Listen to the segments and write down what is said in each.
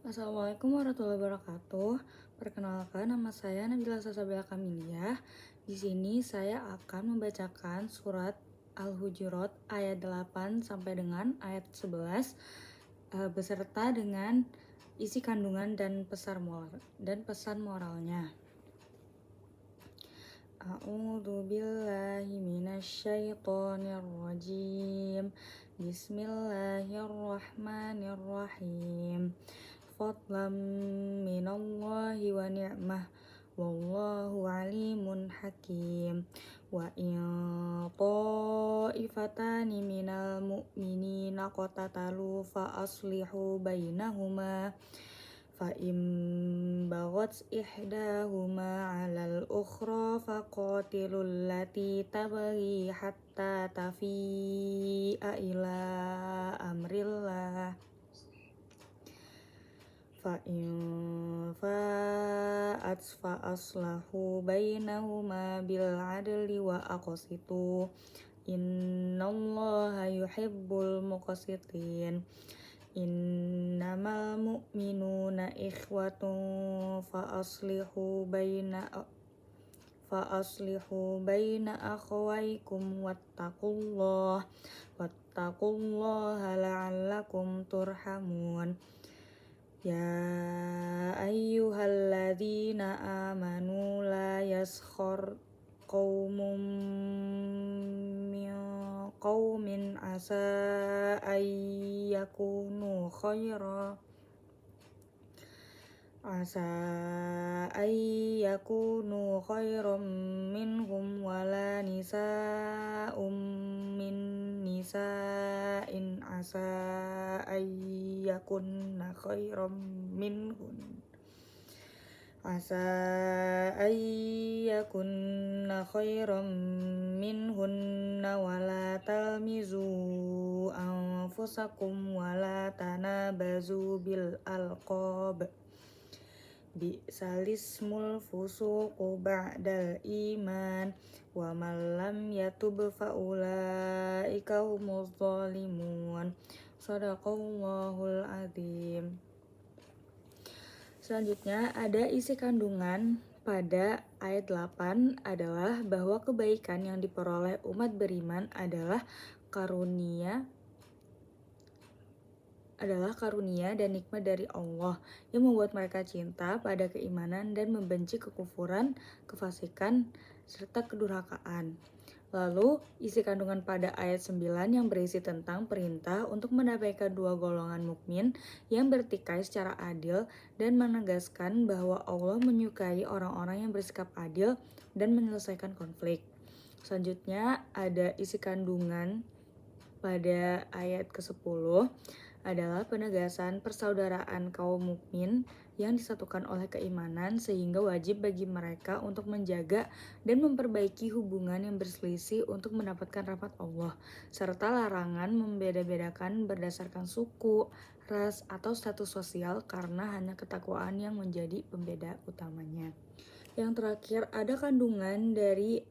Assalamualaikum warahmatullahi wabarakatuh. Perkenalkan, nama saya Nabila Salsabila Kamiliah. Di sini saya akan membacakan surat Al-Hujurat ayat 8 sampai dengan ayat 11 beserta dengan isi kandungan dan pesan moralnya. A'udzu billahi minasyaitonir rajim. Bismillahirrahmanirrahim. Fadlan minallahi wa ni'mah. Wallahu alimun hakim. Wa in ta'ifatani minal mu'minina qatatalu fa aslihu bainahuma. فَإِن بَغَتْ إِحْدَاهُمَا عَلَى الْأُخْرَى فَقَاتِلُوا الَّتِي تَبْغِي حَتَّى تَفِيءَ إِلَى أَمْرِ اللَّهِ فَإِن فَاءَتْ فَأَصْلِحُوا بَيْنَهُمَا بِالْعَدْلِ وَأَقْسِطُوا إِنَّ اللَّهَ يُحِبُّ الْمُقْسِطِينَ Innamal mu'minuna ikhwatun fa aslihu baina akhawaykum wattaqullaha la'allakum turhamun. Ya ayyuhalladzina amanu la yaskhar qaumun min qaumin asa ayyakunu khairan minhum wala nisa'um min nisa'in asa ayyakunna khairan minhunna wala talmizu anfusakum wala tanabazu bil alqab bi'salismul fusuqu ba'dal iman wa man lam yatub fa ulaika humuz zalimun. Shadaqallahul azim. Selanjutnya ada isi kandungan pada ayat 8 adalah bahwa kebaikan yang diperoleh umat beriman adalah karunia dan nikmat dari Allah yang membuat mereka cinta pada keimanan dan membenci kekufuran, kefasikan, serta kedurhakaan. Lalu, isi kandungan pada ayat 9 yang berisi tentang perintah untuk mendamaikan dua golongan mukmin yang bertikai secara adil dan menegaskan bahwa Allah menyukai orang-orang yang bersikap adil dan menyelesaikan konflik. Selanjutnya, ada isi kandungan pada ayat ke-10 adalah penegasan persaudaraan kaum mukmin yang disatukan oleh keimanan sehingga wajib bagi mereka untuk menjaga dan memperbaiki hubungan yang berselisih untuk mendapatkan rahmat Allah, serta larangan membeda-bedakan berdasarkan suku, ras, atau status sosial karena hanya ketakwaan yang menjadi pembeda utamanya. Yang terakhir ada kandungan dari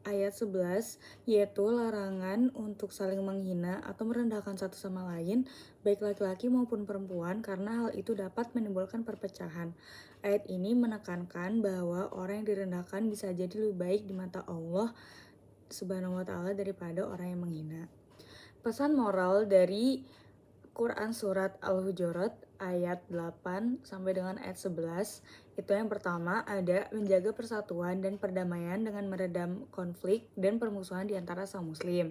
ayat 11 yaitu larangan untuk saling menghina atau merendahkan satu sama lain baik laki-laki maupun perempuan karena hal itu dapat menimbulkan perpecahan. Ayat ini menekankan bahwa orang yang direndahkan bisa jadi lebih baik di mata Allah Subhanahu wa taala daripada orang yang menghina. Pesan moral dari Quran Surat Al-Hujurat ayat 8 sampai dengan ayat 11 itu yang pertama ada menjaga persatuan dan perdamaian dengan meredam konflik dan permusuhan di antara sesama muslim.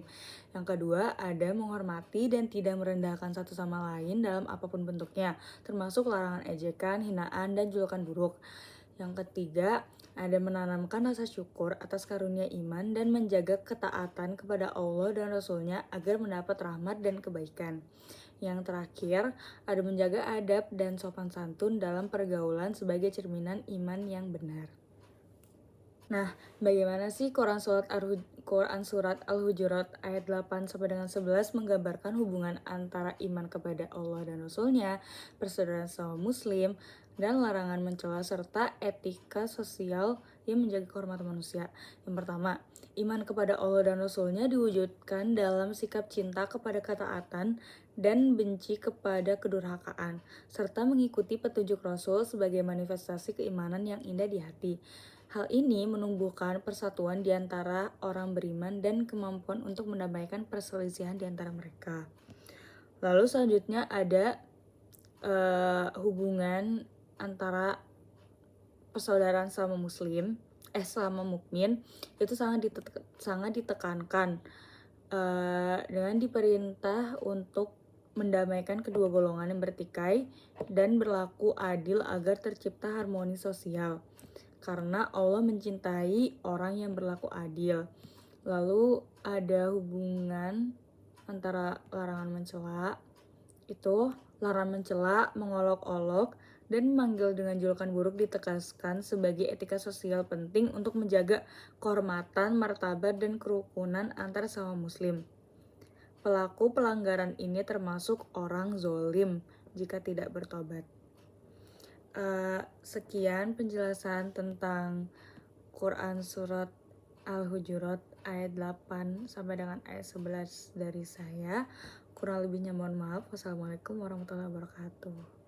Yang kedua ada menghormati dan tidak merendahkan satu sama lain dalam apapun bentuknya, termasuk larangan ejekan, hinaan, dan julukan buruk. Yang ketiga ada menanamkan rasa syukur atas karunia iman dan menjaga ketaatan kepada Allah dan Rasul-Nya agar mendapat rahmat dan kebaikan. Yang terakhir, ada menjaga adab dan sopan santun dalam pergaulan sebagai cerminan iman yang benar. Nah, bagaimana sih Quran Surat Al-Hujurat ayat 8 sampai dengan 11 menggambarkan hubungan antara iman kepada Allah dan Rasul-Nya, persaudaraan sama muslim, dan larangan mencela serta etika sosial yang menjaga kehormatan manusia. Yang pertama, iman kepada Allah dan Rasul-Nya diwujudkan dalam sikap cinta kepada ketaatan dan benci kepada kedurhakaan, serta mengikuti petunjuk Rasul sebagai manifestasi keimanan yang indah di hati. Hal ini menumbuhkan persatuan di antara orang beriman dan kemampuan untuk mendamaikan perselisihan di antara mereka. Lalu selanjutnya ada hubungan antara persaudaraan selama mukmin itu sangat ditekankan dengan diperintah untuk mendamaikan kedua golongan yang bertikai dan berlaku adil agar tercipta harmoni sosial. Karena Allah mencintai orang yang berlaku adil. Lalu ada hubungan antara larangan mencela, itu larangan mencela, mengolok-olok, dan memanggil dengan julukan buruk ditegaskan sebagai etika sosial penting untuk menjaga kehormatan, martabat, dan kerukunan antar sesama muslim. Pelaku pelanggaran ini termasuk orang zolim jika tidak bertobat. Sekian penjelasan tentang Quran Surat Al-Hujurat ayat 8 sampai dengan ayat 11 dari saya. Kurang lebihnya mohon maaf. Wassalamualaikum warahmatullahi wabarakatuh.